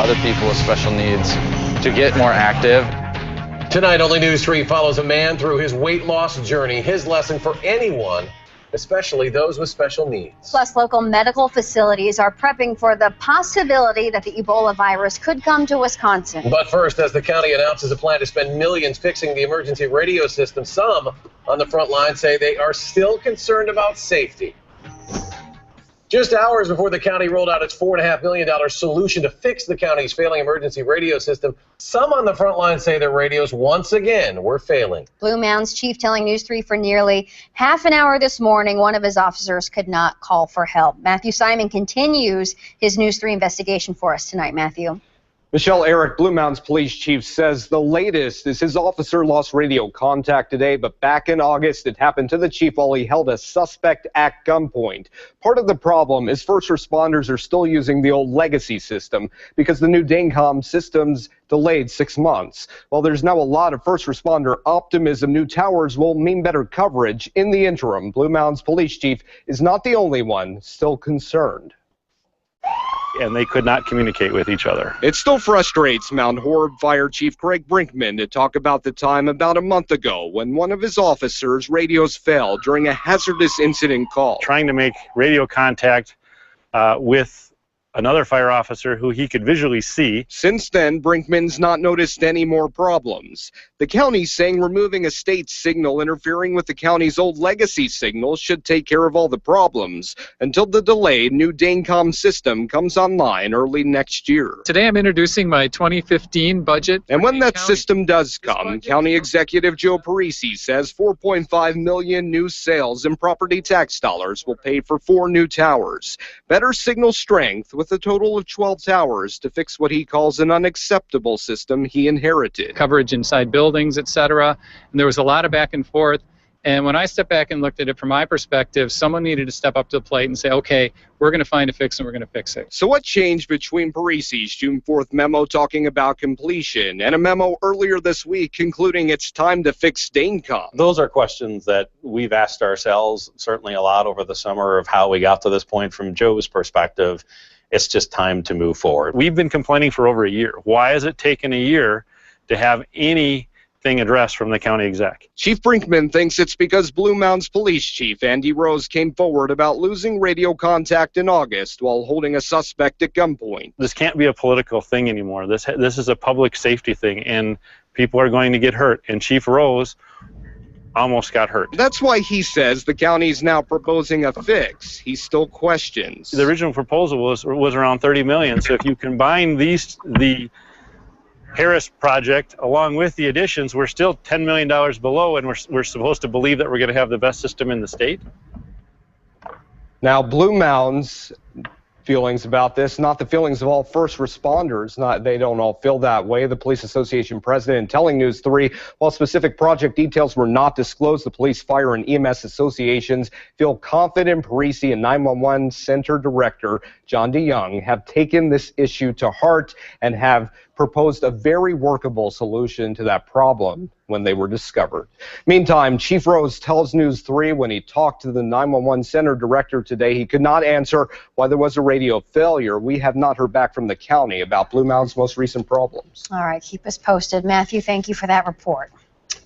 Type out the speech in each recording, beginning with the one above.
other people with special needs to get more active. Tonight, Only News 3 follows a man through his weight loss journey. His lesson for anyone, especially those with special needs. Plus, local medical facilities are prepping for the possibility that the Ebola virus could come to Wisconsin. But first, as the county announces a plan to spend millions fixing the emergency radio system, some on the front line say they are still concerned about safety. Just hours before the county rolled out its $4.5 million solution to fix the county's failing emergency radio system, some on the front line say their radios once again were failing. Blue Mounds chief telling News 3 for nearly half an hour this morning one of his officers could not call for help. Matthew Simon continues his News 3 investigation for us tonight. Matthew. Michelle Eric, Blue Mounds Police Chief, says the latest is his officer lost radio contact today, but back in August it happened to the chief while he held a suspect at gunpoint. Part of the problem is first responders are still using the old legacy system because the new Dane Co system's delayed 6 months. While there's now a lot of first responder optimism, new towers will mean better coverage. In the interim, Blue Mounds Police Chief is not the only one still concerned. And they could not communicate with each other. It still frustrates Mount Horeb Fire Chief Craig Brinkman to talk about the time about a month ago when one of his officers' radios failed during a hazardous incident call. Trying to make radio contact with another fire officer who he could visually see. Since then, Brinkman's not noticed any more problems. The county's saying removing a state signal interfering with the county's old legacy signal should take care of all the problems until the delayed new Dane Co system comes online early next year. Today I'm introducing my 2015 budget. And when that system does come, County Executive Joe Parisi says $4.5 million new sales and property tax dollars will pay for 4 new towers. Better signal strength with a total of 12 towers to fix what he calls an unacceptable system he inherited. Coverage inside buildings, etc. And there was a lot of back and forth. And when I stepped back and looked at it from my perspective, someone needed to step up to the plate and say, okay, we're going to find a fix and we're going to fix it. So what changed between Parisi's June 4th memo talking about completion and a memo earlier this week concluding it's time to fix Dane Co? Those are questions that we've asked ourselves certainly a lot over the summer of how we got to this point. From Joe's perspective, it's just time to move forward. We've been complaining for over a year. Why has it taken a year to have anything addressed from the county exec? Chief Brinkman thinks it's because Blue Mounds Police Chief Andy Rose came forward about losing radio contact in August while holding a suspect at gunpoint. This can't be a political thing anymore. This is a public safety thing, and people are going to get hurt. And Chief Rose almost got hurt. That's why he says the county's now proposing a fix. He still questions. The original proposal was around $30 million. So if you combine the Harris project along with the additions, we're still $10 million below, and we're supposed to believe that we're going to have the best system in the state. Now, Blue Mounds feelings about this, not the feelings of all first responders. They don't all feel that way. The Police Association president telling News 3, while specific project details were not disclosed, the Police, Fire, and EMS associations feel confident Parisi and 911 Center Director John DeYoung have taken this issue to heart and have proposed a very workable solution to that problem when they were discovered. Meantime, Chief Rose tells News 3 when he talked to the 911 Center Director today he could not answer why there was a radio failure. We have not heard back from the county about Blue Mounds' most recent problems. All right, keep us posted. Matthew, thank you for that report.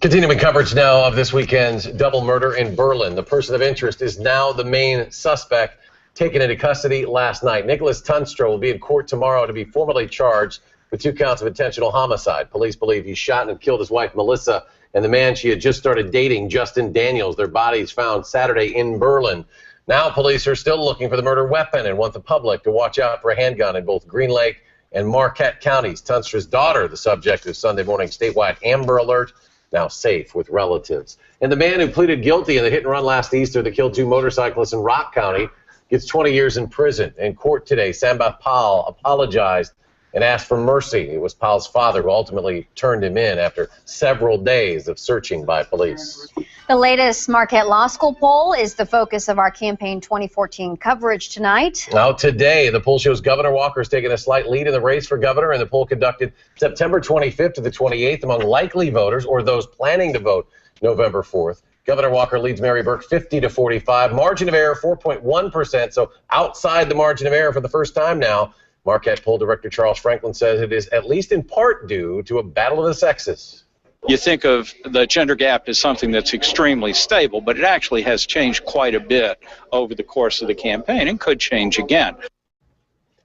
Continuing coverage now of this weekend's double murder in Berlin. The person of interest is now the main suspect taken into custody last night. Nicholas Tunstra will be in court tomorrow to be formally charged with 2 counts of intentional homicide. Police believe he shot and killed his wife, Melissa, and the man she had just started dating, Justin Daniels. Their bodies found Saturday in Berlin. Now police are still looking for the murder weapon and want the public to watch out for a handgun in both Green Lake and Marquette counties. Tunstra's daughter, the subject of Sunday morning's statewide Amber Alert, now safe with relatives. And the man who pleaded guilty in the hit and run last Easter that killed 2 motorcyclists in Rock County gets 20 years in prison. In court today, Samba Powell apologized and asked for mercy. It was Powell's father who ultimately turned him in after several days of searching by police. The latest Marquette Law School poll is the focus of our Campaign 2014 coverage tonight. Now today, the poll shows Governor Walker is taking a slight lead in the race for governor, and the poll conducted September 25th to the 28th among likely voters or those planning to vote November 4th. Governor Walker leads Mary Burke 50-45. Margin of error 4.1%, so outside the margin of error for the first time now. Marquette poll director Charles Franklin says it is at least in part due to a battle of the sexes. You think of the gender gap as something that's extremely stable, but it actually has changed quite a bit over the course of the campaign and could change again.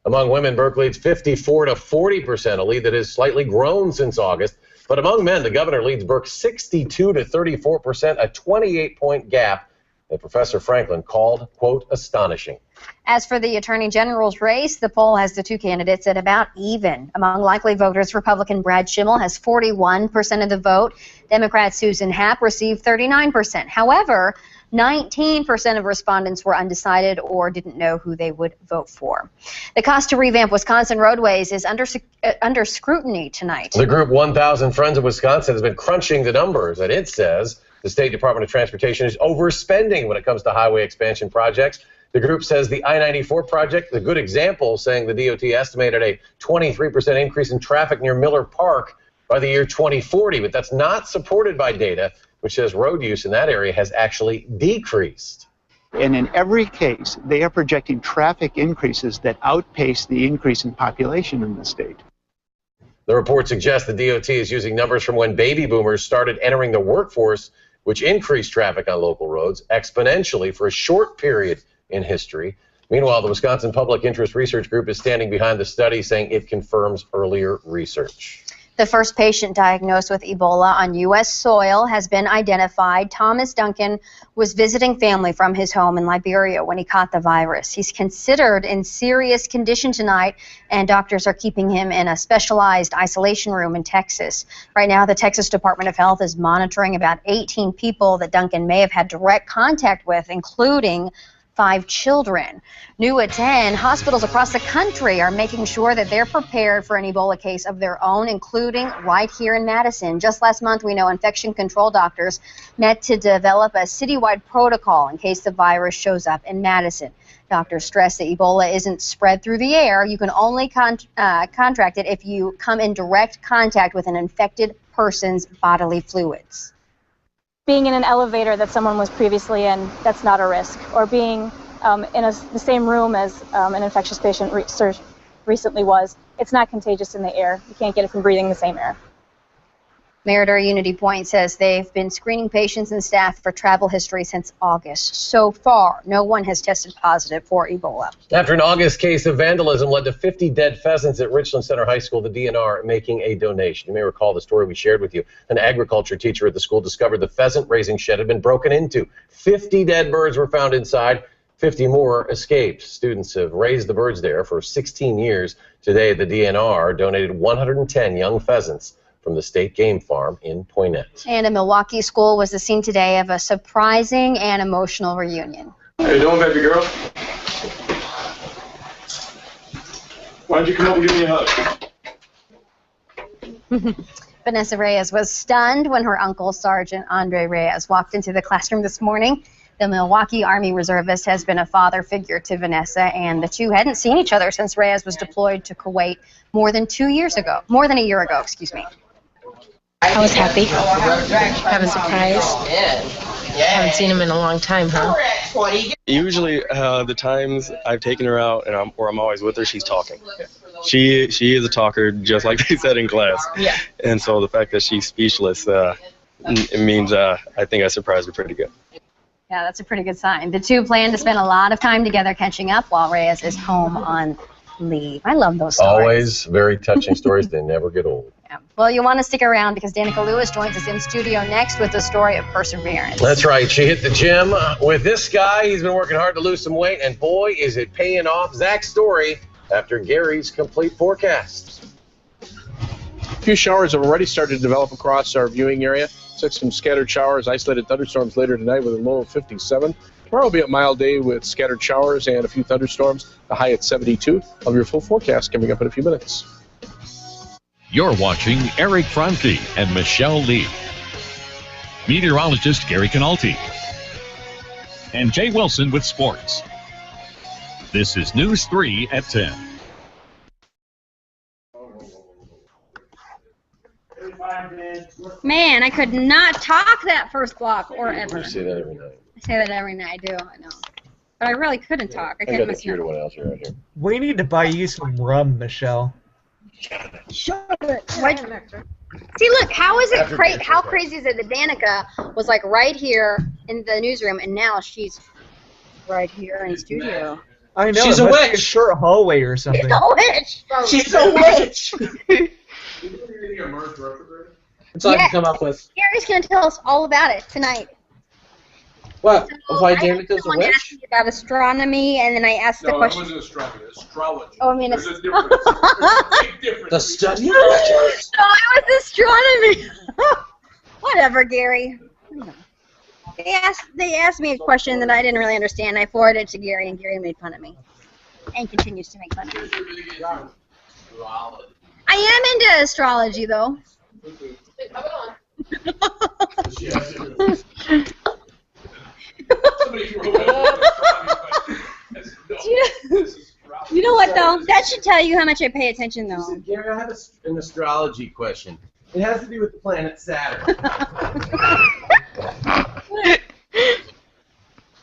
Among women, Burke leads 54 to 40%, a lead that has slightly grown since August. But among men, the governor leads Burke 62 to 34%, a 28-point gap that Professor Franklin called, quote, astonishing. As for the Attorney General's race, the poll has the two candidates at about even. Among likely voters, Republican Brad Schimmel has 41% of the vote. Democrat Susan Happ received 39%. However, 19% of respondents were undecided or didn't know who they would vote for. The cost to revamp Wisconsin roadways is under scrutiny tonight. The group 1,000 Friends of Wisconsin has been crunching the numbers, and it says the State Department of Transportation is overspending when it comes to highway expansion projects. The group says the I-94 project, the good example, saying the DOT estimated a 23% increase in traffic near Miller Park by the year 2040, but that's not supported by data which says road use in that area has actually decreased. And in every case, they are projecting traffic increases that outpace the increase in population in the state. The report suggests the DOT is using numbers from when baby boomers started entering the workforce, which increased traffic on local roads exponentially for a short period in history. Meanwhile, the Wisconsin Public Interest Research Group is standing behind the study, saying it confirms earlier research. The first patient diagnosed with Ebola on U.S. soil has been identified. Thomas Duncan was visiting family from his home in Liberia when he caught the virus. He's considered in serious condition tonight, and doctors are keeping him in a specialized isolation room in Texas. Right now, the Texas Department of Health is monitoring about 18 people that Duncan may have had direct contact with, including 5 children. New at 10, hospitals across the country are making sure that they're prepared for an Ebola case of their own, including right here in Madison. Just last month, we know infection control doctors met to develop a citywide protocol in case the virus shows up in Madison. Doctors stress that Ebola isn't spread through the air. You can only contract it if you come in direct contact with an infected person's bodily fluids. Being in an elevator that someone was previously in, that's not a risk. Or being in the same room as an infectious patient recently was, it's not contagious in the air. You can't get it from breathing the same air. Meritor Unity Point says they've been screening patients and staff for travel history since August. So far, no one has tested positive for Ebola. After an August case of vandalism led to 50 dead pheasants at Richland Center High School, the DNR making a donation. You may recall the story we shared with you. An agriculture teacher at the school discovered the pheasant raising shed had been broken into. 50 dead birds were found inside. 50 more escaped. Students have raised the birds there for 16 years. Today, the DNR donated 110 young pheasants from the State Game Farm in Poynette. And a Milwaukee school was the scene today of a surprising and emotional reunion. How you doing, baby girl? Why don't you come over and give me a hug? Vanessa Reyes was stunned when her uncle, Sergeant Andre Reyes, walked into the classroom this morning. The Milwaukee Army reservist has been a father figure to Vanessa, and the two hadn't seen each other since Reyes was deployed to Kuwait more than a year ago, excuse me. I was happy. Have a surprise. Haven't seen him in a long time, huh? Usually, the times I've taken her out and I'm always with her, she's talking. She is a talker, just like they said in class. Yeah. And so the fact that she's speechless, it means I think I surprised her pretty good. Yeah, that's a pretty good sign. The two plan to spend a lot of time together catching up while Reyes is home on leave. I love those stories. Always very touching stories. They never get old. Yeah. Well, you want to stick around because Danica Lewis joins us in studio next with the story of perseverance. That's right. She hit the gym with this guy. He's been working hard to lose some weight, and boy, is it paying off. Zach's story after Gary's complete forecast. A few showers have already started to develop across our viewing area. Expect some scattered showers, isolated thunderstorms later tonight with a low of 57. Tomorrow will be a mild day with scattered showers and a few thunderstorms, the high at 72. I'll have your full forecast coming up in a few minutes. You're watching Eric Franke and Michelle Lee. Meteorologist Gary Canalti. And Jay Wilson with sports. This is News 3 at 10. Man, I could not talk that first block or ever. You say that every night. I say that every night. I do. I know. but I really couldn't talk. I I got couldn't the listen. cure to what else you're right here. We need to buy you some rum, Michelle. Shut it. See, look, how is it how crazy is it that Danica was like right here in the newsroom, and now she's right here in the studio? I know. She's it a must be witch. a short hallway or something. She's a witch. She's a witch. That's all I can come up with. Gary's gonna tell us all about it tonight. What? So Why I had Danica's a someone witch? ask me about astronomy, and then I asked the question. No, it wasn't astronomy. Astrology. Oh, I mean, There's a difference. There's a big difference. The study of No, it was astronomy. Whatever, Gary. They asked me a question that I didn't really understand. I forwarded it to Gary, and Gary made fun of me, and continues to make fun of me. I am into astrology, though. You know what, though? That should tell you how much I pay attention, though. Gary, I have an astrology question. It has to do with the planet Saturn.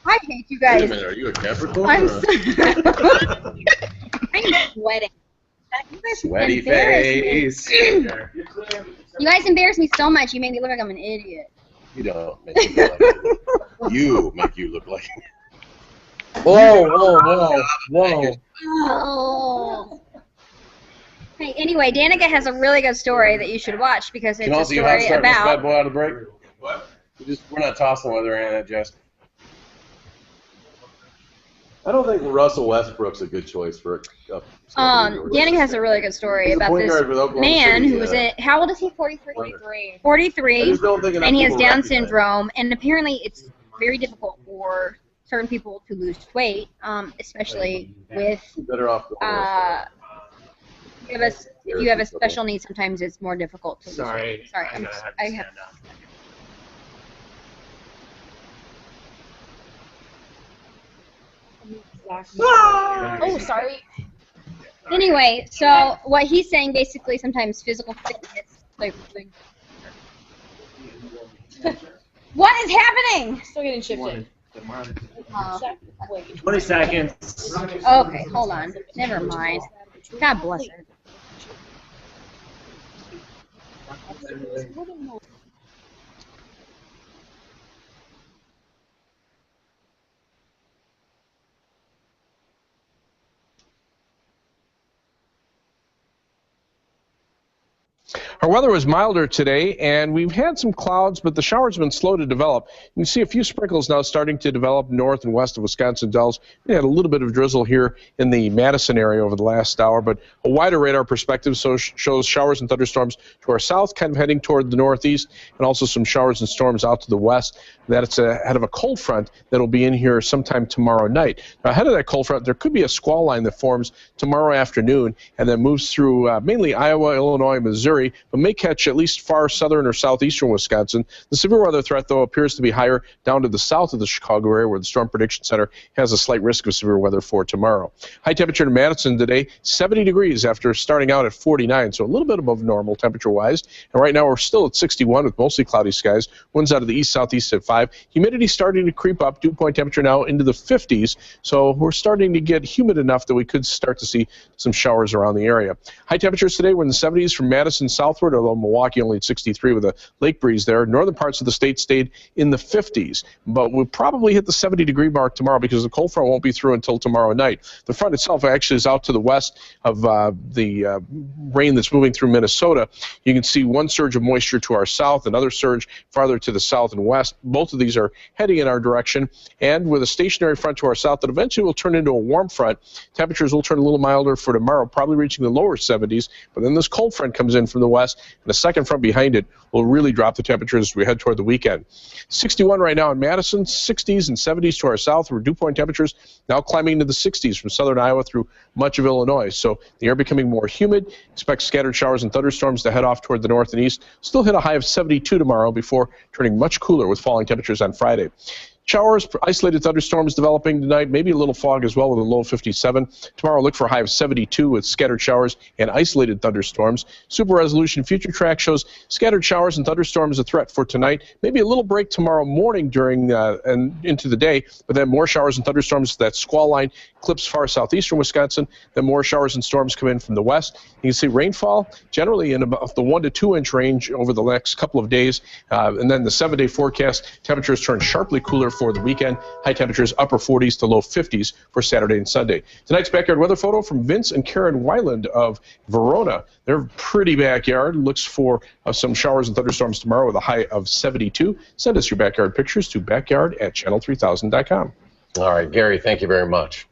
I hate you guys. Wait a minute, are you a Capricorn? I'm or- I'm sweating. You guys Sweaty embarrass me. face. You guys embarrass me so much. You make me look like I'm an idiot. You don't make you look like you make you look like. Whoa. Oh. Hey, anyway, Danica has a really good story that you should watch because it's a You have story start this bad about. boy out of the break? What? We're not tossing whether or not that, Jess. I don't think Russell Westbrook's a good choice for a Danica has a really good story He's the about point this guard with Oklahoma man City, who was in. How old is he? 43. 43. I just don't think enough And he has people Down recognize syndrome, and apparently it's very difficult for certain people to lose weight, especially with. Better off going If you have a special need, sometimes it's more difficult to lose Sorry. weight. Sorry, I have. Oh, sorry. Anyway, so what he's saying basically sometimes physical fitness. What is happening? Still getting shifted. 20 seconds. Okay, hold on. Never mind. God bless her. Our weather was milder today, and we've had some clouds, but the showers have been slow to develop. You can see a few sprinkles now starting to develop north and west of Wisconsin Dells. We had a little bit of drizzle here in the Madison area over the last hour, but a wider radar perspective shows showers and thunderstorms to our south, kind of heading toward the northeast, and also some showers and storms out to the west. That's ahead of a cold front that will be in here sometime tomorrow night. Now, ahead of that cold front, there could be a squall line that forms tomorrow afternoon and then moves through mainly Iowa, Illinois, Missouri, but may catch at least far southern or southeastern Wisconsin. The severe weather threat, though, appears to be higher down to the south of the Chicago area, where the Storm Prediction Center has a slight risk of severe weather for tomorrow. High temperature in Madison today, 70 degrees after starting out at 49, so a little bit above normal temperature-wise. And right now we're still at 61 with mostly cloudy skies. Winds out of the east-southeast at 5. Humidity starting to creep up. Dew point temperature now into the 50s, so we're starting to get humid enough that we could start to see some showers around the area. High temperatures today were in the 70s from Madison southward, although Milwaukee only at 63 with a lake breeze there. Northern parts of the state stayed in the 50s, but we'll probably hit the 70-degree mark tomorrow because the cold front won't be through until tomorrow night. The front itself actually is out to the west of the rain that's moving through Minnesota. You can see one surge of moisture to our south, another surge farther to the south and west. Both of these are heading in our direction, and with a stationary front to our south that eventually will turn into a warm front, temperatures will turn a little milder for tomorrow, probably reaching the lower 70s, but then this cold front comes in from the west, and a second front behind it will really drop the temperatures as we head toward the weekend. 61 right now in Madison, 60s and 70s to our south, where dew point temperatures now climbing into the 60s from southern Iowa through much of Illinois. So the air becoming more humid. Expect scattered showers and thunderstorms to head off toward the north and east. Still hit a high of 72 tomorrow before turning much cooler with falling temperatures on Friday. Showers, isolated thunderstorms developing tonight, maybe a little fog as well with a low of 57. Tomorrow, look for a high of 72 with scattered showers and isolated thunderstorms. Super resolution future track shows scattered showers and thunderstorms a threat for tonight. Maybe a little break tomorrow morning during and into the day, but then more showers and thunderstorms. That squall line clips far southeastern Wisconsin. Then more showers and storms come in from the west. You can see rainfall generally in about the 1 to 2 inch range over the next couple of days. And then the 7-day forecast, temperatures turn sharply cooler for the weekend. High temperatures upper 40s to low 50s for Saturday and Sunday. Tonight's backyard weather photo from Vince and Karen Weiland of Verona. Their pretty backyard looks for some showers and thunderstorms tomorrow with a high of 72. Send us your backyard pictures to backyard@channel3000.com. All right, Gary, thank you very much.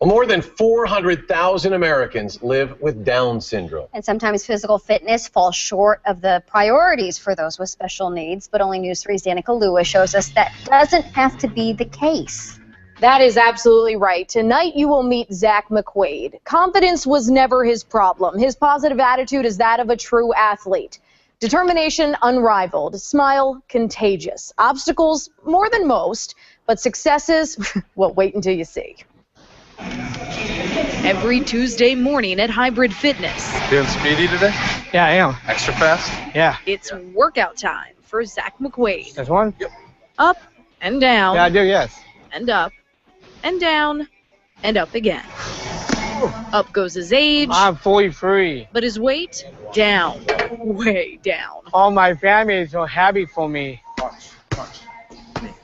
Well, more than 400,000 Americans live with Down syndrome. And sometimes physical fitness falls short of the priorities for those with special needs, but only News 3's Danica Lewis shows us that doesn't have to be the case. That is absolutely right. Tonight you will meet Zach McQuaid. Confidence was never his problem. His positive attitude is that of a true athlete. Determination unrivaled. Smile contagious. Obstacles more than most, but successes, well, wait until you see. Every Tuesday morning at Hybrid Fitness. Doing speedy today? Yeah, I am. Extra fast? Yeah. It's workout time for Zach McQuaid. There's one? Yep. Up and down. Yeah, I do, yes. And up and down and up again. Up goes his age. I'm fully free. But his weight, down. Way down. All my family is so happy for me.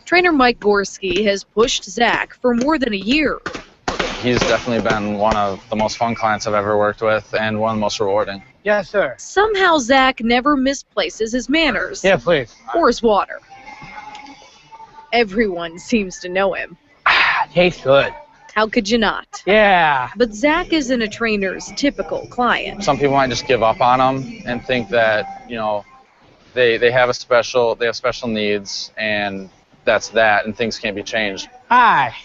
Trainer Mike Gorski has pushed Zach for more than a year. He's definitely been one of the most fun clients I've ever worked with and one of the most rewarding. Yes, sir. Somehow Zach never misplaces his manners. Yeah, please. Or his water. Everyone seems to know him. Tastes good. How could you not? Yeah. But Zach isn't a trainer's typical client. Some people might just give up on him and think that, you know, they have special needs and that's that and things can't be changed. Hi.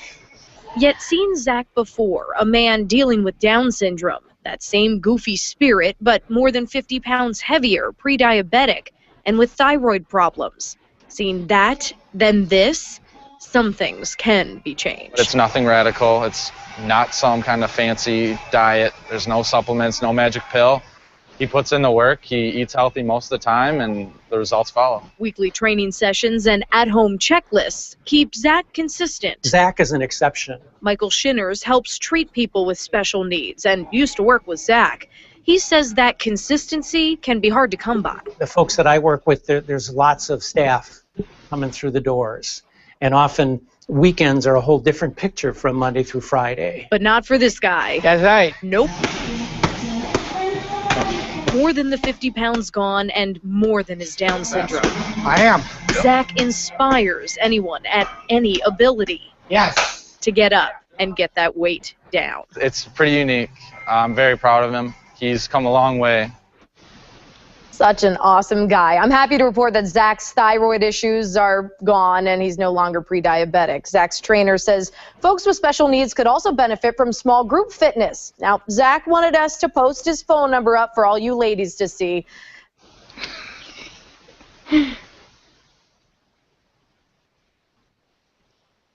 Yet seen Zach before, a man dealing with Down syndrome, that same goofy spirit, but more than 50 pounds heavier, pre-diabetic, and with thyroid problems. Seen that, then this, some things can be changed. It's nothing radical. It's not some kind of fancy diet. There's no supplements, no magic pill. He puts in the work, he eats healthy most of the time, and the results follow. Weekly training sessions and at-home checklists keep Zach consistent. Zach is an exception. Michael Shinners helps treat people with special needs and used to work with Zach. He says that consistency can be hard to come by. The folks that I work with, there's lots of staff coming through the doors, and often weekends are a whole different picture from Monday through Friday. But not for this guy. That's right. Nope. More than the 50 pounds gone and more than his Down syndrome. I am. Zach inspires anyone at any ability. Yes. To get up and get that weight down. It's pretty unique. I'm very proud of him. He's come a long way. Such an awesome guy. I'm happy to report that Zach's thyroid issues are gone and he's no longer pre-diabetic. Zach's trainer says folks with special needs could also benefit from small group fitness. Now, Zach wanted us to post his phone number up for all you ladies to see.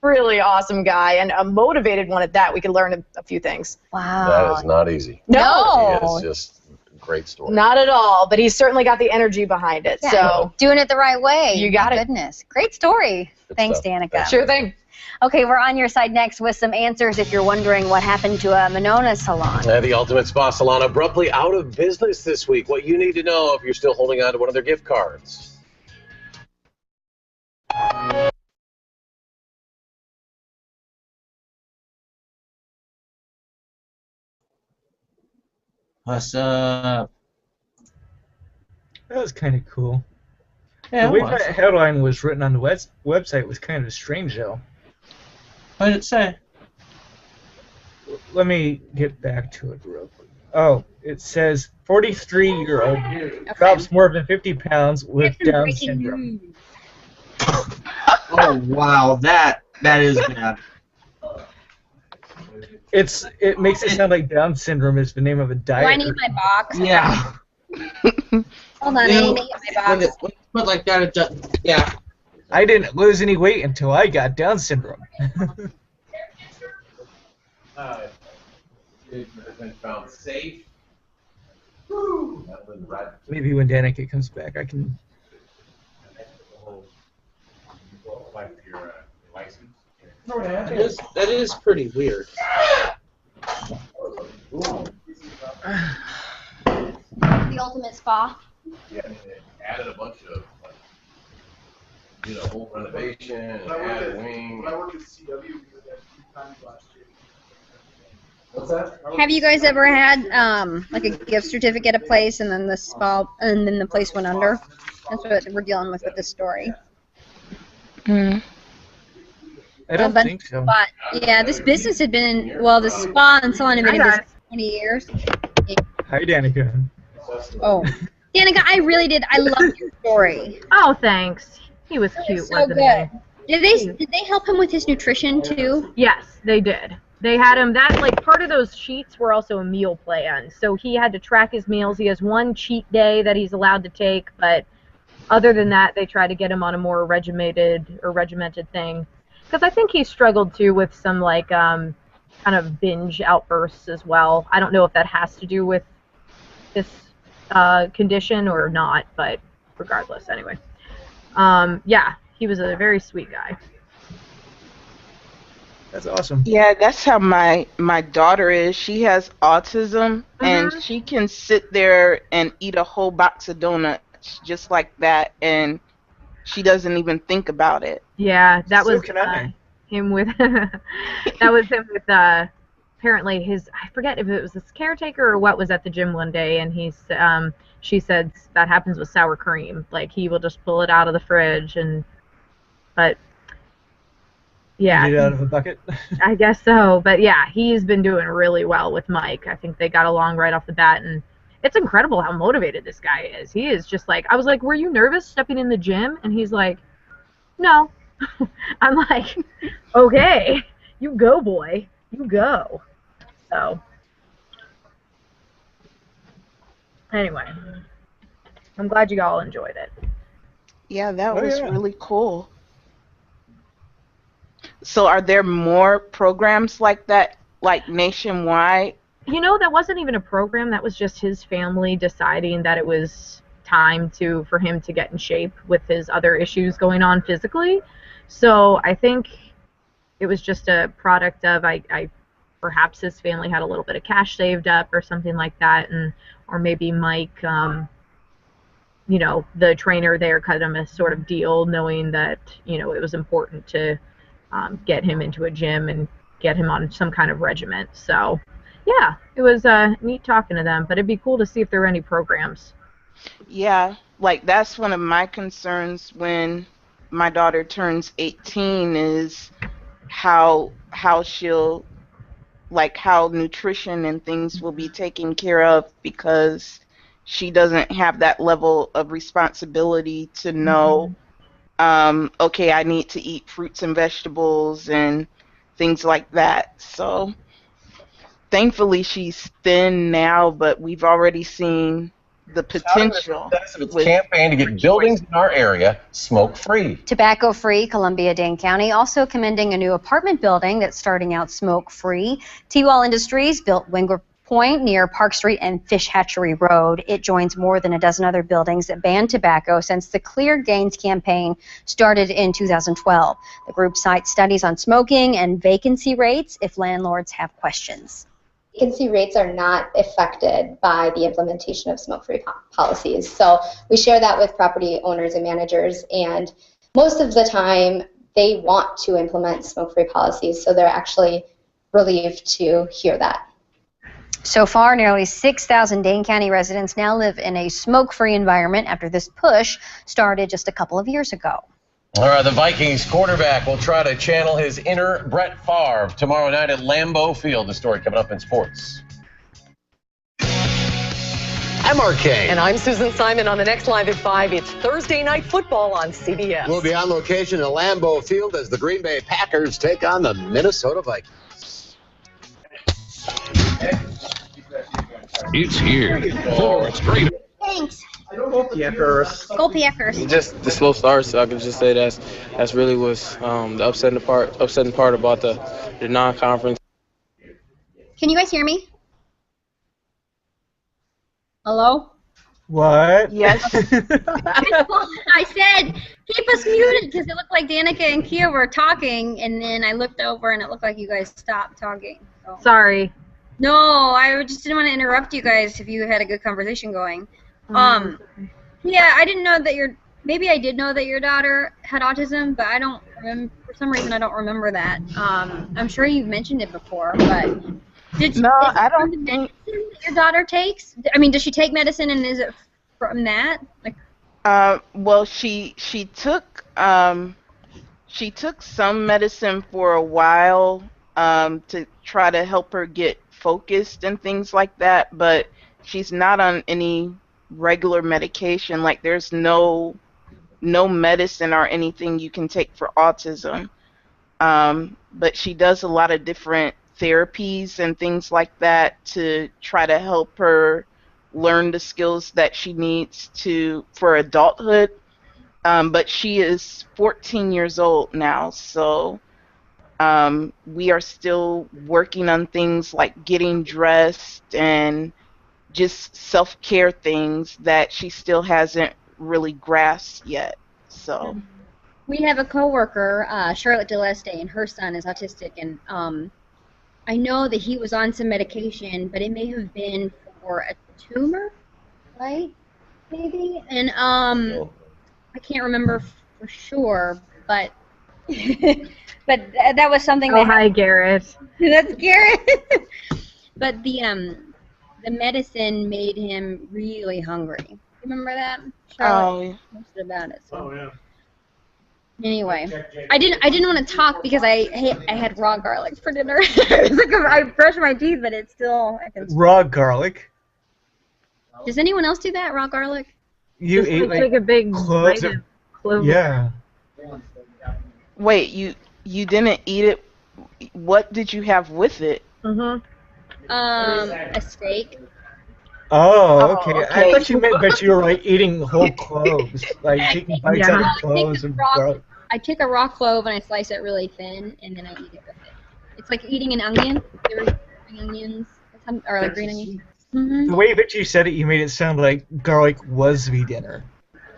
Really awesome guy and a motivated one at that. We could learn a few things. Wow. That is not easy. No. It's just a great story. Not at all, but he's certainly got the energy behind it. Yeah, So doing it the right way. You got My it. Goodness. Great story. Thanks, stuff. Danica. Sure thing. Okay, we're on your side next with some answers if you're wondering what happened to a Monona salon. The Ultimate Spa Salon abruptly out of business this week. What you need to know if you're still holding on to one of their gift cards. What's up? That was kind of cool. Yeah, the way it was. that headline was written on the website was kind of strange, though. What did it say? Let me get back to it real quick. Oh, it says 43-year-old drops more than 50 pounds with Down syndrome. Oh wow, that is bad. It makes it sound like Down syndrome is the name of a diet. Do I need my box? Yeah. Hold on, I need to get my box. When it's put like that, it just, yeah. I didn't lose any weight until I got Down syndrome. It has been found safe. Maybe when Danica comes back, I can. That is pretty weird. The ultimate spa. Yeah, they added a bunch of, did a whole renovation, and added a wing. When I worked at CW, we did that 2 times last year. What's that? Have you guys ever had like a gift certificate at a place and then the spa and then the place went under? That's what we're dealing with this story. I don't think so. But yeah, this business had been the spa and salon had been in business for 20 years. Hi, Danica. Oh, Danica, I really did. I loved your story. Oh, thanks. He was cute, So wasn't good. he? Did they help him with his nutrition too? Yes, they did. They had him, part of those sheets were also a meal plan. So he had to track his meals. He has one cheat day that he's allowed to take, but other than that, they try to get him on a more regimented thing. Because I think he struggled too with some kind of binge outbursts as well. I don't know if that has to do with this condition or not, but regardless, anyway. Yeah, he was a very sweet guy. That's awesome. Yeah, that's how my daughter is. She has autism, and she can sit there and eat a whole box of donuts just like that, and she doesn't even think about it. Yeah, that So was can I. him with that was him with apparently his, I forget if it was his caretaker or what, was at the gym one day, and she said that happens with sour cream. Like, he will just pull it out of the fridge, but yeah. Eat it out of a bucket? I guess so, but yeah, he's been doing really well with Mike. I think they got along right off the bat, and it's incredible how motivated this guy is. He is just like, I was like, were you nervous stepping in the gym? And he's like, no. I'm like, okay, you go, boy, you go. So, anyway, I'm glad you all enjoyed it. Yeah, that was really cool. So are there more programs like that, like nationwide? You know, that wasn't even a program. That was just his family deciding that it was time for him to get in shape with his other issues going on physically. So I think it was just a product of perhaps his family had a little bit of cash saved up or something like that, or maybe Mike, you know, the trainer there cut him a sort of deal, knowing that, you know, it was important to get him into a gym and get him on some kind of regiment. So yeah, it was neat talking to them, but it'd be cool to see if there are any programs. Yeah, like that's one of my concerns when my daughter turns 18 is how she'll, like, how nutrition and things will be taken care of, because she doesn't have that level of responsibility to know, okay, I need to eat fruits and vegetables and things like that. So thankfully she's thin now, but we've already seen the potential. It's a campaign to get buildings in our area smoke-free. Tobacco-free, Columbia-Dane County also commending a new apartment building that's starting out smoke-free. T-Wall Industries built Winger Point near Park Street and Fish Hatchery Road. It joins more than a dozen other buildings that ban tobacco since the Clear Gains campaign started in 2012. The group cites studies on smoking and vacancy rates if landlords have questions. Vacancy rates are not affected by the implementation of smoke-free policies. So we share that with property owners and managers, and most of the time they want to implement smoke-free policies, so they're actually relieved to hear that. So far, nearly 6,000 Dane County residents now live in a smoke-free environment after this push started just a couple of years ago. All right, the Vikings quarterback will try to channel his inner Brett Favre tomorrow night at Lambeau Field. The story coming up in sports. I'm RK. And I'm Susan Simon on the next Live at 5. It's Thursday Night Football on CBS. We'll be on location at Lambeau Field as the Green Bay Packers take on the Minnesota Vikings. It's here. Oh, it's great. Thanks. Go Packers. Go Packers. Just the slow start, so I can just say that's really what's the upsetting part about the non-conference. Can you guys hear me? Hello? What? Yes. I said, keep us muted because it looked like Danica and Kia were talking, and then I looked over and it looked like you guys stopped talking. So. Sorry. No, I just didn't want to interrupt you guys if you had a good conversation going. Yeah, I didn't know that maybe I did know that your daughter had autism, but I don't remember, for some reason I don't remember that. I'm sure you've mentioned it before, but I don't think your daughter takes? I mean, does she take medicine, and is it from that? Like, well, she took some medicine for a while to try to help her get focused and things like that, but she's not on any regular medication. Like, there's no medicine or anything you can take for autism. But she does a lot of different therapies and things like that to try to help her learn the skills that she needs for adulthood. But she is 14 years old now, so we are still working on things like getting dressed and just self-care things that she still hasn't really grasped yet. So we have a coworker, Charlotte Deleste, and her son is autistic, and I know that he was on some medication, but it may have been for a tumor, right? Maybe, and I can't remember for sure, but but that was something. Oh, hi, Garrett. That's Garrett. But the medicine made him really hungry. Remember that? Charlotte posted about it. So. Oh yeah. Anyway, I didn't want to talk because I had raw garlic for dinner. It was like I brushed my teeth, but it's still. Raw garlic. Does anyone else do that? Raw garlic? You Just ate like take a big cloves bite of, of clove. yeah. wait, you didn't eat it. What did you have with it? A steak. Oh, okay. okay. I thought you meant that you were like eating whole cloves, like taking bites out of cloves and garlic. I take a raw clove and I slice it really thin, and then I eat it with it. It's like eating an onion. You ever eat onions or like green onions? The way that you said it, you made it sound like garlic was the dinner.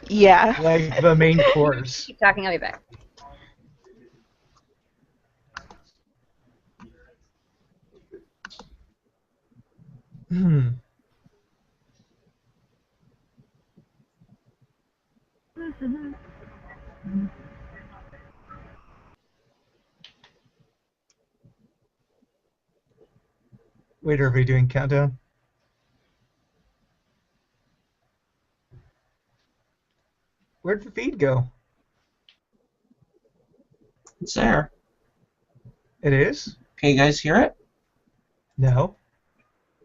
Yeah. Like the main course. Keep talking. I'll be back. Wait, are we doing countdown? Where'd the feed go? It's there. It is? Can you guys hear it? No.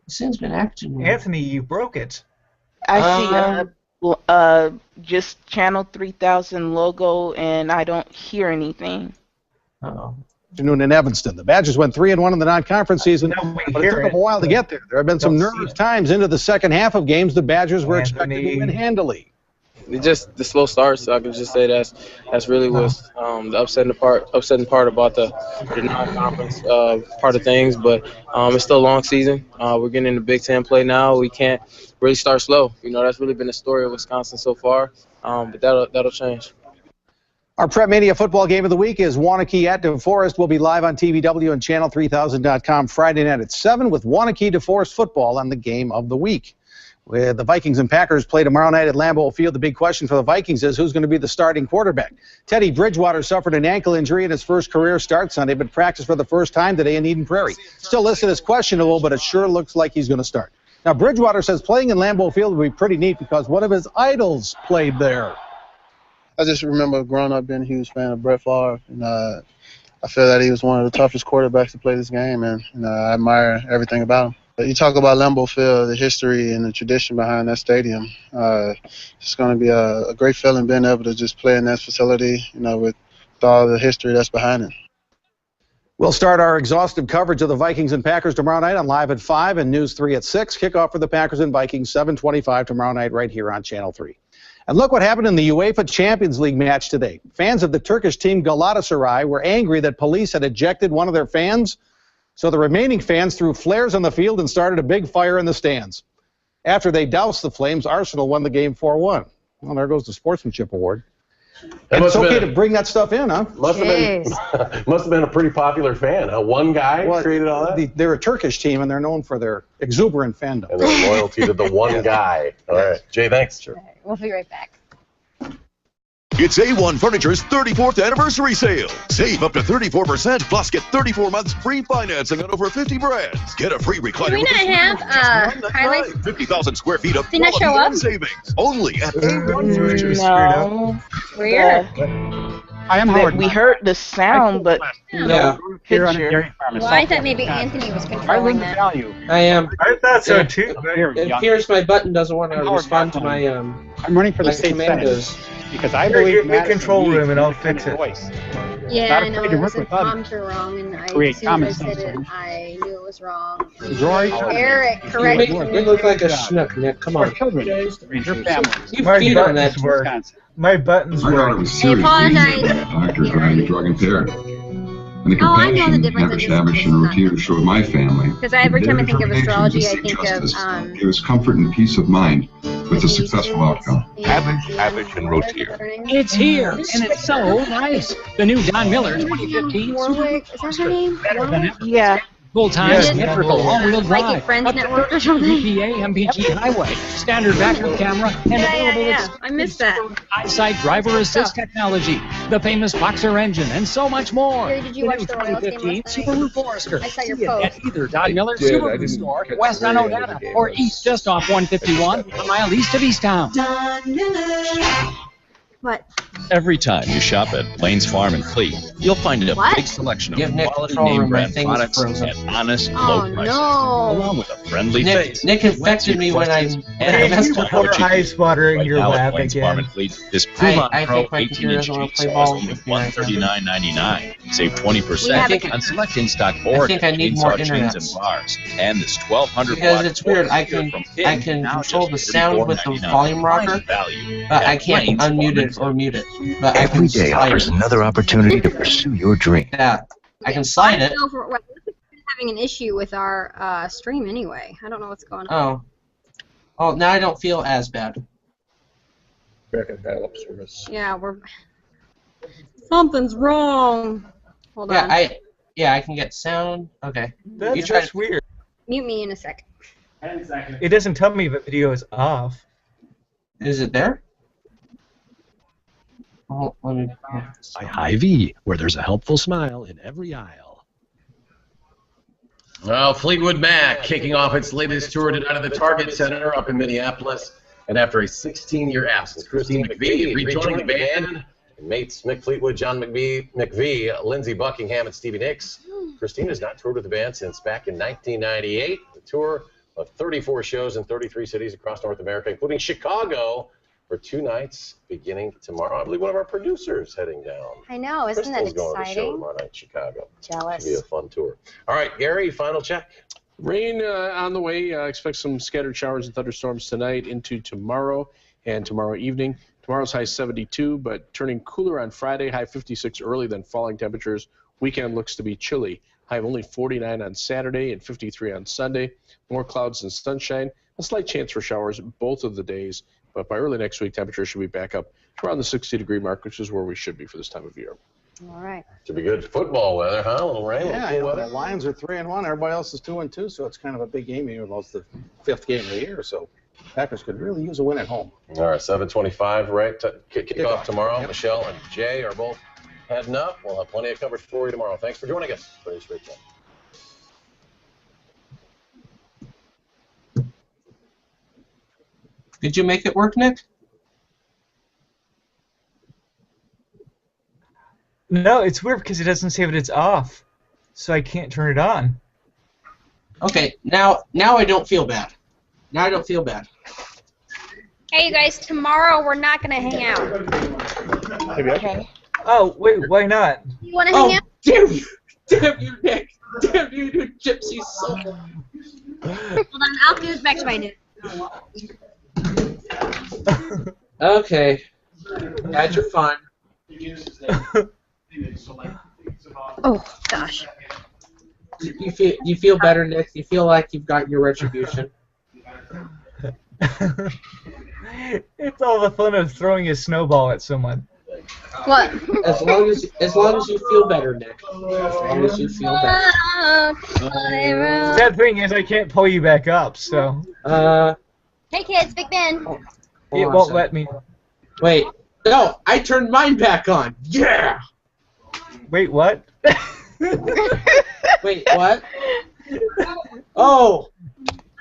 This thing's been acting weird. Anthony, you broke it. I see just Channel 3000 logo, and I don't hear anything. Uh-oh. Afternoon in Evanston. The Badgers went 3-1 in the non-conference season, but it took them a while to get there. There have been some nervous times into the second half of games the Badgers were expected to win handily. Just the slow start, so I can just say that's really what's the upsetting part about the non-conference part of things. But it's still a long season. We're getting into Big Ten play now. We can't really start slow. You know, that's really been the story of Wisconsin so far. But that'll change. Our Prep Mania football game of the week is Wanakee at DeForest. We'll be live on TVW and Channel3000.com Friday night at 7 with Wanakee DeForest football on the game of the week. With the Vikings and Packers play tomorrow night at Lambeau Field, the big question for the Vikings is who's going to be the starting quarterback. Teddy Bridgewater suffered an ankle injury in his first career start Sunday, but practiced for the first time today in Eden Prairie. Still listed as questionable, but it sure looks like he's going to start. Now, Bridgewater says playing in Lambeau Field would be pretty neat because one of his idols played there. I just remember growing up being a huge fan of Brett Favre, and I feel that he was one of the toughest quarterbacks to play this game, and I admire everything about him. But you talk about Lambeau Field, the history and the tradition behind that stadium. It's going to be a great feeling being able to just play in that facility, with all the history that's behind it. We'll start our exhaustive coverage of the Vikings and Packers tomorrow night on Live at 5 and News 3 at 6. Kickoff for the Packers and Vikings, 7:25 tomorrow night right here on Channel 3. And look what happened in the UEFA Champions League match today. Fans of the Turkish team Galatasaray were angry that police had ejected one of their fans, so the remaining fans threw flares on the field and started a big fire in the stands. After they doused the flames, Arsenal won the game 4-1. Well, there goes the Sportsmanship Award. And it's okay to bring that stuff in, huh? Must have been a pretty popular fan. One guy created all that? They're a Turkish team, and they're known for their exuberant fandom. And their loyalty to the one guy. All right. Jay, thanks. Sure. We'll be right back. It's A1 Furniture's 34th anniversary sale. Save up to 34%, plus get 34 months free financing on over 50 brands. Get a free recliner. Do we not have highlights? 50,000 square feet of Did not show up? savings. Only at A1 Furniture. No. Weird. I am Howard. We heard the sound, but no Here on a picture. dairy farm. Well, I thought maybe Anthony was controlling that. Value. I am. I thought so too. It appears my button doesn't want to respond to my I'm running for the state commandos. senate because I Here, believe give me Madison control needs room and I'll to fix it. voice. Yeah, Not I know. afraid to It work was with prompter wrong, and Create as soon as I common said sense. it, I knew it was wrong. Roy, Eric, You correct make me. me look like a schnook, Nick. Come on. children, your family. You My feed on that. buttons work. My buttons My daughter work. was I seriously apologize. injured by a doctor trying drug impaired. And the Oh, I know the compassion difference. have established in a routine to show my family. Because every time I think of Their astrology, I determination to think of seek justice gave us comfort and peace of mind with a successful outcome. Cabbage, and rotier. It's here, and it's so nice. The new Don Miller 2015 Warwick, is that her name? Warwick? Yeah. full-time Yes. symmetrical all-wheel Like drive. at Friends Up to Network or something? 3PA MPG highway, standard backup camera, and Yeah. I missed that. eyesight driver assist technology, the famous Boxer engine, and so much more. Gary, did you The watch new the Royals game 2015 last night? Subaru Forester. I saw your See it post. at either Don Miller did. I Subaru didn't store, catch west the on very end of Odetta, the game. or east just off 151, a mile east of Easttown. What? Every time you shop at Blaine's Farm and Fleet, you'll find a What? big selection Give of Nick quality control name room, my brand thing is products frozen. at honest, Oh, low prices, no. along with a friendly Nick, face. Nick infected me when I messed up. Ice water in Right your now at lap Blaine's Farm again. and Fleet, this Puma I Pro think my 18-inch computer doesn't want to play jigsaw ball is only with me right now. $139.99. Save 20% We have on select in-stock I Oregon think I need more chainsaw chains internet. and bars, and this 1200 Because watt it's weird, I from can Finn, now control just the sound with the $34.99. volume rocker, Value but I at can't Blaine's Farm unmute and it Fleet. or mute it. But I Every can day slide offers it. another opportunity to pursue your dream. Yeah, I can slide it. I don't know if we're having an issue with our stream anyway. I don't know what's going on. Oh, now I don't feel as bad. Back in dial-up service. Yeah, something's wrong. Hold on. Yeah, I can get sound. Okay. That's try just weird. Mute me in a second. It doesn't tell me if the video is off. Is it there? Oh, let me. By Hy-Vee, where there's a helpful smile in every aisle. Well, Fleetwood Mac kicking off its latest tour tonight at the Target Center up in Minneapolis. And after a 16-year absence, Christine McVie rejoining the band. And mates Mick Fleetwood, John McVie, Lindsey Buckingham, and Stevie Nicks. Christine has not toured with the band since back in 1998. The tour of 34 shows in 33 cities across North America, including Chicago, for 2 nights beginning tomorrow. I believe one of our producers heading down. I know, isn't Crystal's that going to the show exciting? tomorrow night in Chicago. Jealous. Should be a fun tour. All right, Gary, final check. Rain on the way. Expect some scattered showers and thunderstorms tonight into tomorrow and tomorrow evening. Tomorrow's high 72, but turning cooler on Friday, high 56 early, then falling temperatures. Weekend looks to be chilly. High of only 49 on Saturday and 53 on Sunday. More clouds and sunshine. A slight chance for showers both of the days, but by early next week, temperatures should be back up to around the 60-degree mark, which is where we should be for this time of year. All right. Should be good football weather, huh? A little rain, a Yeah, little cool the weather. Lions are 3-1. Everybody else is 2-2, so it's kind of a big game, even though it's the 5th game of the year. So Packers could really use a win at home. All right, 7:25, right? Kick off tomorrow. Yep. Michelle and Jay are both heading up. We'll have plenty of coverage for you tomorrow. Thanks for joining us for this great show. Did you make it work, Nick? No, it's weird because it doesn't say that it's off, so I can't turn it on. Okay, now I don't feel bad. Now I don't feel bad. Hey, you guys, tomorrow we're not going to hang out. Okay. Oh, wait, why not? You want to hang out? Damn you! Damn you, Nick. Damn you, you gypsy soul. Hold on, I'll do this back to my news. Okay. Had your fun. Oh, gosh. You feel better, Nick? You feel like you've gotten your retribution? It's all the fun of throwing a snowball at someone. What? As long as you feel better, Nick. As long as you feel better. Sad thing is, I can't pull you back up, so Hey kids, Big Ben. it won't let me. Wait. No, I turned mine back on. Yeah. Wait, what? Wait, what? Oh.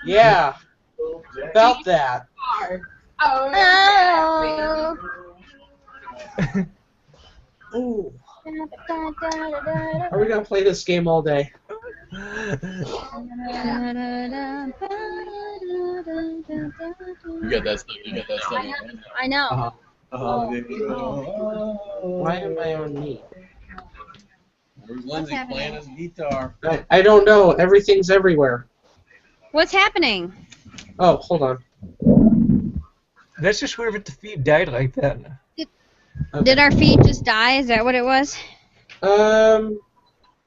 Yeah. About that. Oh. Ooh. Are we gonna play this game all day? You got that stuff. You got that stuff. I know. Why am I on me? Where's Lindsay playing his guitar? I don't know. Everything's everywhere. What's happening? Oh, hold on. That's just weird if the feed died like that. Did our feed just die? Is that what it was?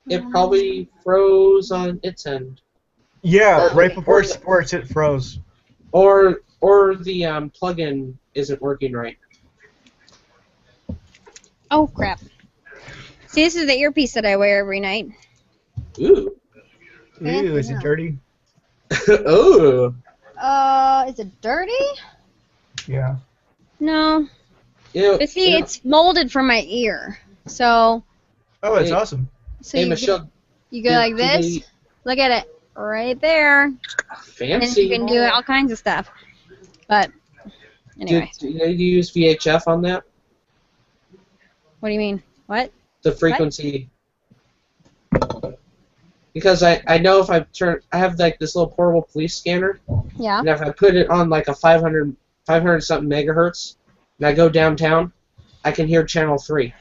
It probably froze on its end. Yeah, right before sports it froze. Or the plugin isn't working right. Oh crap! See, this is the earpiece that I wear every night. Ooh. Ooh, is it dirty? Ooh. Is it dirty? Yeah. No. Yeah. But see, it's molded from my ear, so. Oh, it's awesome. So hey, Michelle. You go like this. Look at it, right there. Fancy. And you can do all kinds of stuff. But anyway. Do you use VHF on that? What do you mean? What? The frequency. What? Because I know if I have like this little portable police scanner. Yeah. And if I put it on like a 500 something megahertz, and I go downtown, I can hear channel 3.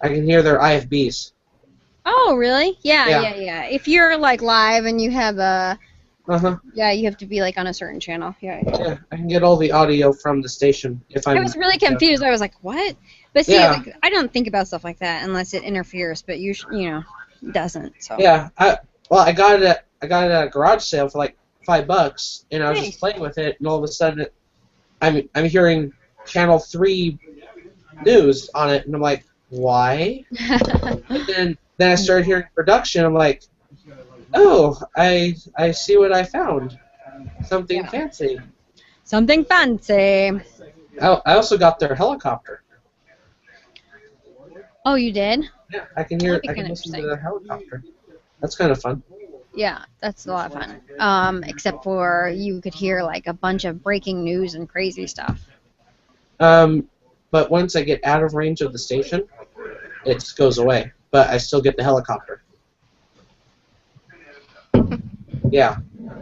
I can hear their IFBs. Oh, really? Yeah. If you're like live and you have a. Yeah, you have to be like on a certain channel. Yeah, I can get all the audio from the station if I'm. I was really confused. I was like, what? But see, like, I don't think about stuff like that unless it interferes. But you know, it doesn't. So. Yeah, I got it at a garage sale for like $5, and I was just playing with it, and all of a sudden, I'm hearing channel 3 news on it, and I'm like, why? And then I started hearing production. I'm like, oh, I see what I found. Something fancy. Something fancy. I also got their helicopter. Oh, you did? Yeah, I can listen to their helicopter. That's kind of fun. Yeah, that's a lot of fun. Except for you could hear like a bunch of breaking news and crazy stuff. But once I get out of range of the station, it just goes away. But I still get the helicopter. Yeah,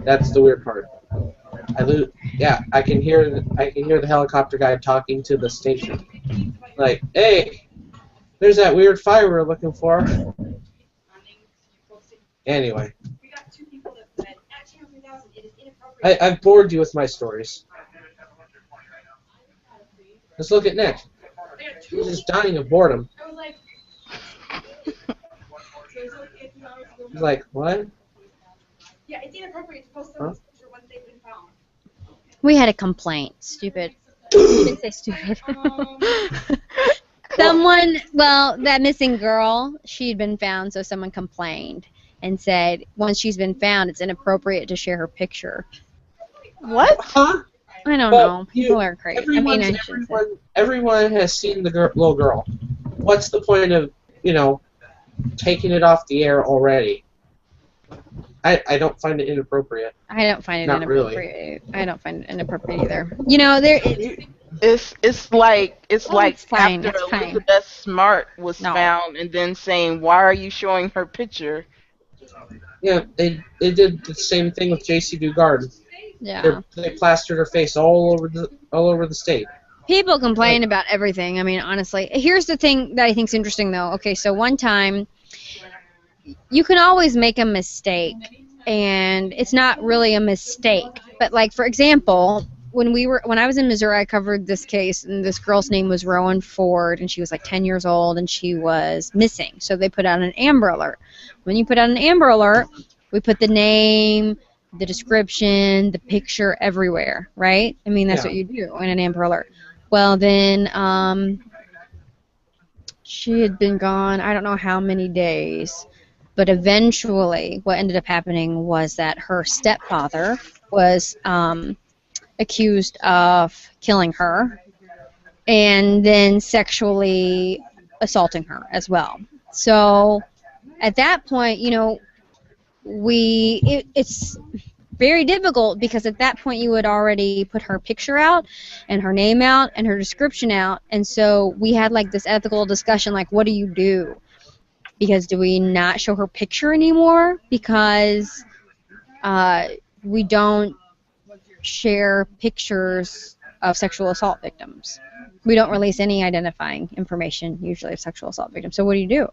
that's the weird part. I can hear the helicopter guy talking to the station. Like, hey, there's that weird fire we're looking for. Anyway. I've bored you with my stories. Let's look at Nick. He's just dying of boredom. He's like, what? Yeah, it's inappropriate to post someone's picture once they've been found. We had a complaint. Stupid. You didn't say stupid. That missing girl, she'd been found, so someone complained and said once she's been found, it's inappropriate to share her picture. What? Huh? I don't know. People are crazy. Everyone has seen the little girl. What's the point of, taking it off the air already? I don't find it inappropriate. I don't find it Not inappropriate. Really. I don't find it inappropriate either. It's like fine, after it's fine. Elizabeth Smart was found and then saying, why are you showing her picture? Yeah, they did the same thing with J.C. Dugard. Yeah. They plastered her face all over the state. People complain about everything. I mean, honestly. Here's the thing that I think is interesting, though. Okay, so one time, you can always make a mistake, and it's not really a mistake. But like, for example, when I was in Missouri, I covered this case, and this girl's name was Rowan Ford, and she was like 10 years old, and she was missing. So they put out an Amber Alert. When you put out an Amber Alert, we put the name, the description, the picture everywhere, right? I mean, that's what you do in an Amber Alert. Well, then she had been gone I don't know how many days, but eventually what ended up happening was that her stepfather was accused of killing her and then sexually assaulting her as well. So at that point, you know, it's very difficult because at that point you had already put her picture out and her name out and her description out, and so we had like this ethical discussion, like, what do you do? Because do we not show her picture anymore because we don't share pictures of sexual assault victims? We don't release any identifying information usually of sexual assault victims. So what do?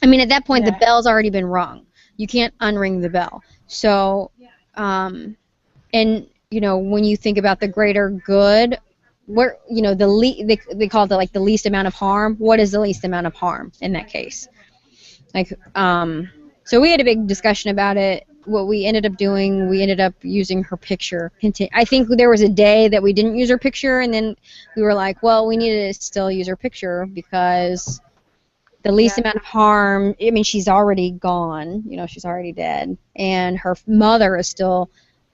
I mean, at that point, the bell's already been rung. You can't unring the bell. So, and, you know, when you think about the greater good, where, you know, they call it like the least amount of harm. What is the least amount of harm in that case? Like, so we had a big discussion about it. What we ended up doing, we ended up using her picture. I think there was a day that we didn't use her picture, and then we were like, well, we need to still use her picture because the least amount of harm, I mean, she's already gone, you know, she's already dead, and her mother is still,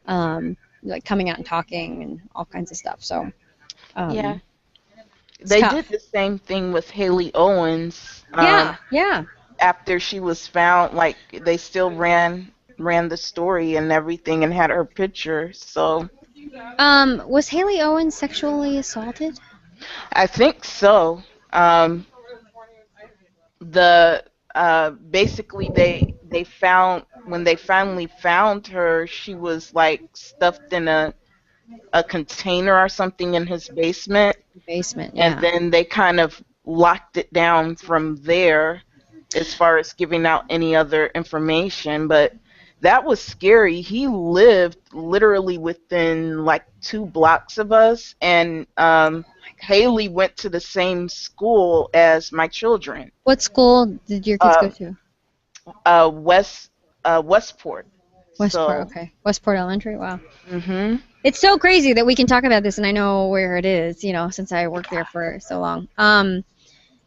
like, coming out and talking and all kinds of stuff, so. Yeah. They did the same thing with Haley Owens. Yeah. After she was found, like, they still ran the story and everything and had her picture, so. Was Haley Owens sexually assaulted? I think so. Basically they found, when they finally found her, she was like stuffed in a container or something in his basement. And then they kind of locked it down from there as far as giving out any other information. But that was scary. He lived literally within like 2 blocks of us, and Haley went to the same school as my children. What school did your kids go to? Westport. Okay. Westport Elementary, wow. Mm-hmm. It's so crazy that we can talk about this, and I know where it is, you know, since I worked there for so long.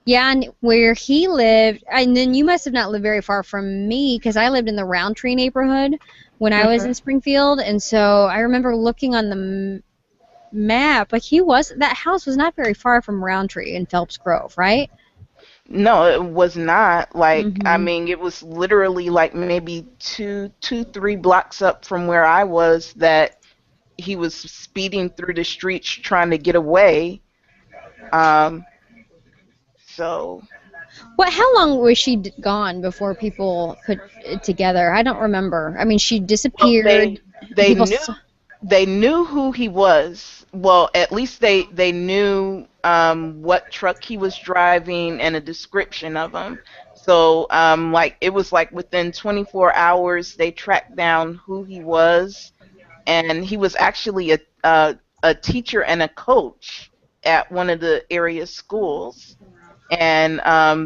Yeah, and where he lived, and then you must have not lived very far from me, because I lived in the Roundtree neighborhood when I was in Springfield, and so I remember looking on the map, like that house was not very far from Roundtree in Phelps Grove, right? No, it was not. Like, I mean, it was literally like maybe 3 blocks up from where I was that he was speeding through the streets trying to get away. So. How long was she gone before people put it together? I don't remember. I mean, she disappeared. Well, they knew who he was. Well, at least they knew what truck he was driving and a description of him. So like, it was like within 24 hours they tracked down who he was, and he was actually a teacher and a coach at one of the area schools. And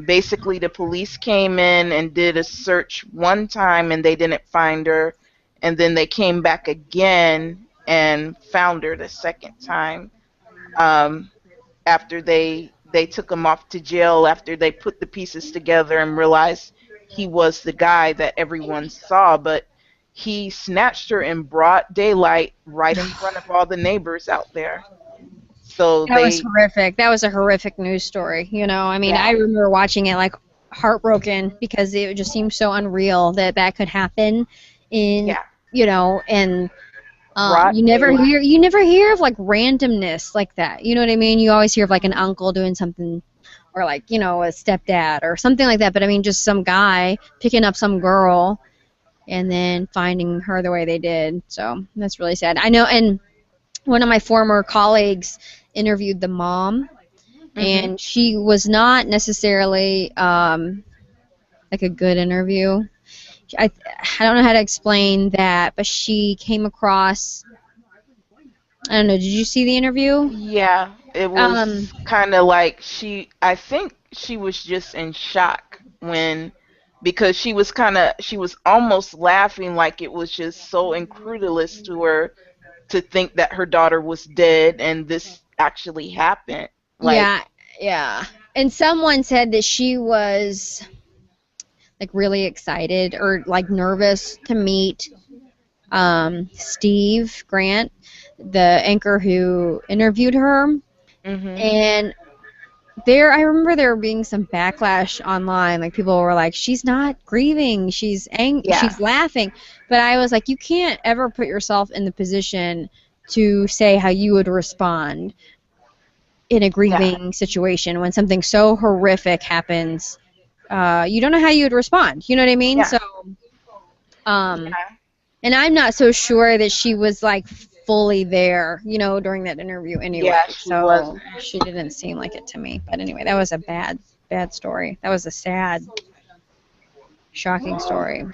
basically the police came in and did a search one time and they didn't find her, and then they came back again and found her the second time after they took him off to jail, after they put the pieces together and realized he was the guy that everyone saw. But he snatched her in broad daylight right in front of all the neighbors out there. So that was horrific. That was a horrific news story. You know, I mean, I remember watching it like heartbroken because it just seemed so unreal that could happen. You know, and you never hear of like randomness like that. You know what I mean? You always hear of like an uncle doing something, or like, you know, a stepdad or something like that. But I mean, just some guy picking up some girl and then finding her the way they did. So that's really sad. I know, and one of my former colleagues interviewed the mom, and she was not necessarily like a good interview. I don't know how to explain that, but she came across. I don't know. Did you see the interview? Yeah, it was kind of like I think she was just in shock because she was almost laughing, like it was just so incredulous to her to think that her daughter was dead and this actually happened. Like, Yeah. And someone said that she was like really excited or like nervous to meet Steve Grant, the anchor who interviewed her. And I remember there being some backlash online. Like people were like, "She's not grieving. She's she's laughing." But I was like, you can't ever put yourself in the position to say how you would respond in a grieving situation when something so horrific happens. You don't know how you would respond. You know what I mean? So, and I'm not so sure that she was like fully there, during that interview anyway. Yeah, she didn't seem like it to me. But anyway, that was a bad story. That was a sad, shocking story.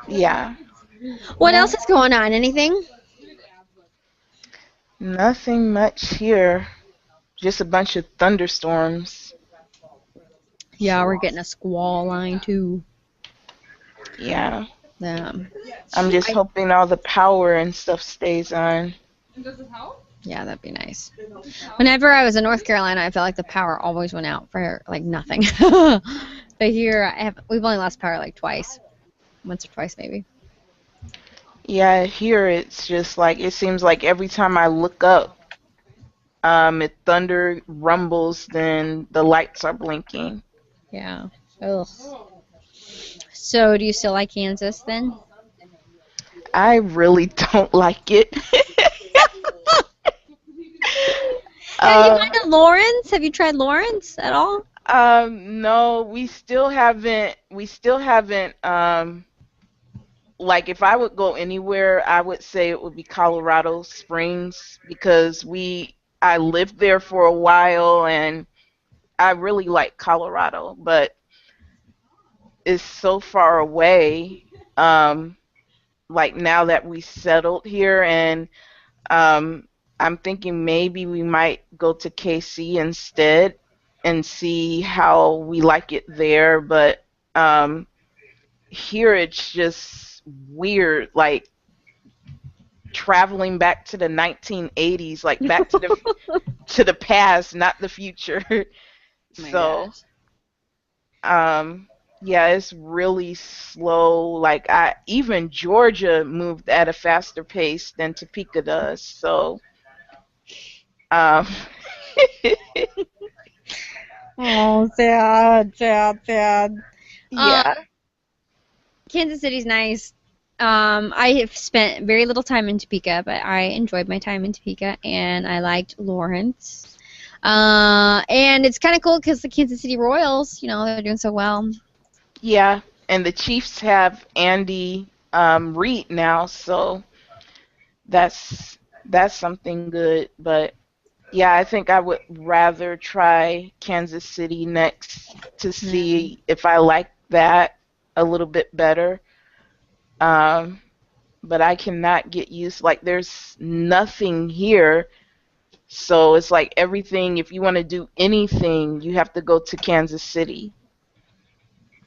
Yeah. What else is going on? Anything? Nothing much here. Just a bunch of thunderstorms. Yeah, we're getting a squall line too. Yeah. I'm just hoping all the power and stuff stays on. Does it help? Yeah, that'd be nice. Whenever I was in North Carolina, I felt like the power always went out for like nothing. But here, we've only lost power like twice, once or twice maybe. Yeah, here it's just like it seems like every time I look up, it thunder rumbles, then the lights are blinking. Yeah. Ugh. So, do you still like Kansas then? I really don't like it. Have you gone to Lawrence? Have you tried Lawrence at all? No, we still haven't. Like, if I would go anywhere, I would say it would be Colorado Springs because I lived there for a while and I really like Colorado, but it's so far away. Like now that we settled here, and I'm thinking maybe we might go to KC instead and see how we like it there. But here it's just weird, like traveling back to the 1980s, like back to the to the past, not the future. So yeah, it's really slow. Like even Georgia moved at a faster pace than Topeka does. So oh, sad. Yeah. Kansas City's nice. I have spent very little time in Topeka, but I enjoyed my time in Topeka, and I liked Lawrence. And it's kind of cool because the Kansas City Royals, they're doing so well. Yeah, and the Chiefs have Andy Reid now, so that's something good. But yeah, I think I would rather try Kansas City next to see if I like that a little bit better. But I cannot get used. Like, there's nothing here, so it's like everything. If you want to do anything, you have to go to Kansas City.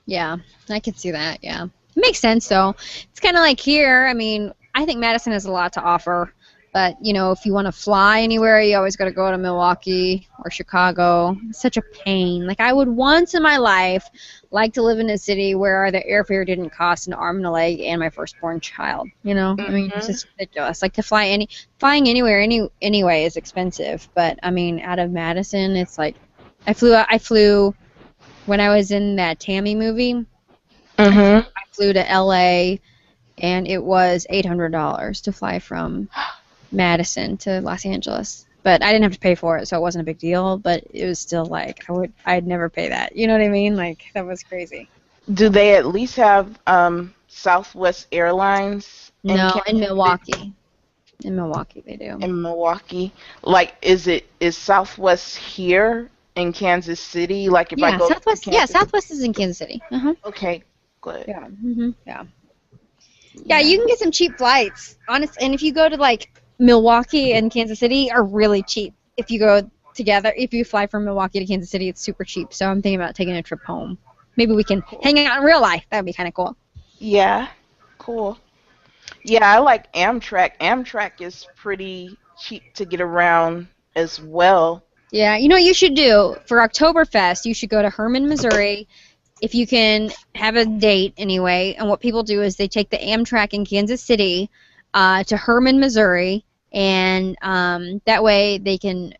Yeah, I can see that, yeah. It makes sense, though. It's kind of like here. I mean, I think Madison has a lot to offer. But, if you want to fly anywhere, you always got to go to Milwaukee or Chicago. It's such a pain. Like, I would once in my life like to live in a city where the airfare didn't cost an arm and a leg and my firstborn child. I mean, it's just ridiculous. Like, to flying anywhere anyway is expensive. But, I mean, out of Madison, it's like, I flew when I was in that Tammy movie. I flew to L.A., and it was $800 to fly from Madison to Los Angeles. But I didn't have to pay for it, so it wasn't a big deal. But it was still like, I'd never pay that. You know what I mean? Like, that was crazy. Do they at least have Southwest Airlines? No, in Milwaukee. In Milwaukee, they do. In Milwaukee. Like, is Southwest here in Kansas City? Like if I Yeah, go Southwest. to Yeah, Kansas Southwest is in Kansas City. Okay, good. Yeah. Yeah. Yeah, you can get some cheap flights. Honest, and if you go to like Milwaukee and Kansas City, are really cheap. If you go together, if you fly from Milwaukee to Kansas City, it's super cheap. So I'm thinking about taking a trip home. Maybe we can hang out in real life. That would be kind of cool. Yeah, cool. Yeah, I like Amtrak. Amtrak is pretty cheap to get around as well. Yeah, you know what you should do for Oktoberfest? You should go to Herman, Missouri, if you can have a date anyway. And what people do is they take the Amtrak in Kansas City to Herman, Missouri, and that way they can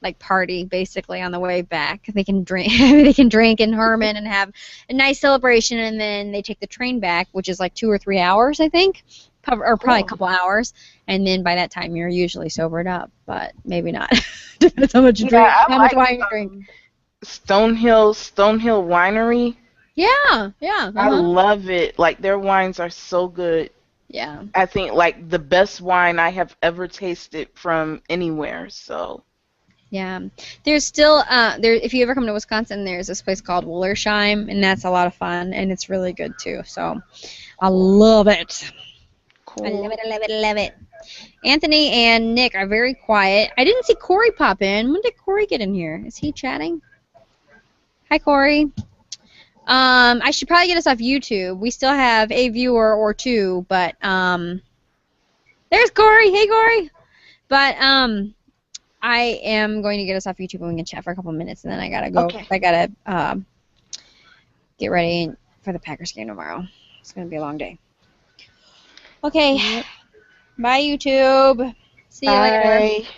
like party basically on the way back. They can drink. They can drink in Herman and have a nice celebration, and then they take the train back, which is like 2 or 3 hours, I think, or probably a couple hours. And then by that time you're usually sobered up, but maybe not. Depends how much you drink, how much wine you drink. Stonehill Winery. Yeah, yeah. I love it. Like their wines are so good. Yeah. I think like the best wine I have ever tasted from anywhere. So. Yeah, there's still there. If you ever come to Wisconsin, there's this place called Willersheim, and that's a lot of fun, and it's really good too. So, I love it. Cool. I love it. I love it. I love it. Anthony and Nick are very quiet. I didn't see Corey pop in. When did Corey get in here? Is he chatting? Hi, Corey. I should probably get us off YouTube. We still have a viewer or two, but there's Corey. Hey, Corey. But I am going to get us off YouTube and we can chat for a couple minutes, and then I gotta go. Okay. I gotta get ready for the Packers game tomorrow. It's gonna be a long day. Okay. Bye, YouTube. See you later. Bye.